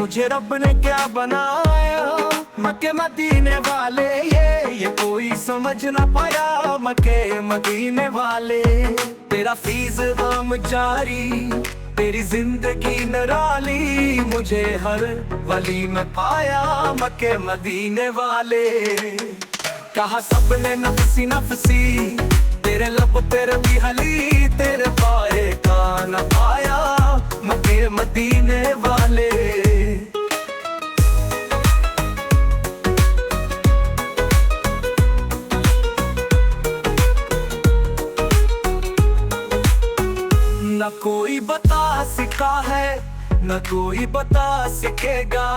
मुझे रब ने क्या बनाया, मक्के मदीने वाले। ये कोई समझ ना पाया, मक्के मदीने वाले। तेरा फीस हम जारी, तेरी जिंदगी निराली। मुझे हर वली में पाया, मक्के मदीने वाले। कहा सबने नफसी नफसी, तेरे लब पे रबी हली। तेरे पाए का न पाया, मक्के मदीने वाले। न कोई बता सिखा है, न कोई बता सिखेगा,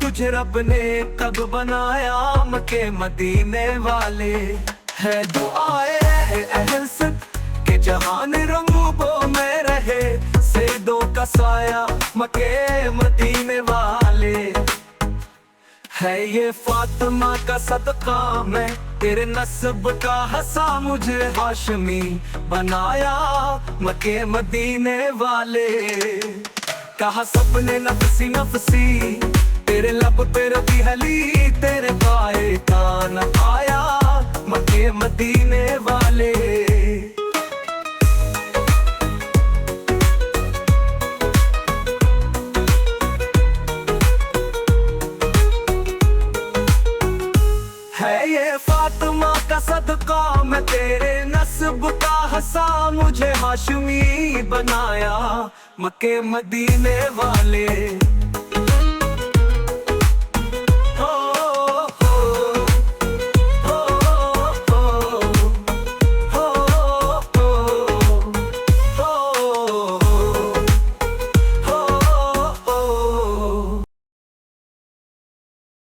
तुझे रब ने कब बनाया, मक्के मदीने वाले। है दुआए है अहल सद के जहान रंगों में रहे, सैयदों का साया मक्के मदीने वाले। है ये फातिमा का सदका, मैं तेरे नस्ब का हंसा। मुझे हाशमी बनाया, मक्के मदीने वाले। कहा सबने नफसी नफसी, तेरे लब पे रबी हली। तेरे पाए का न आया, मक्के मदीने वाले। है ये फातिमा का सदका, मैं तेरे नस्ब का हंसा। मुझे हाशमी बनाया, मक्के मदीने वाले।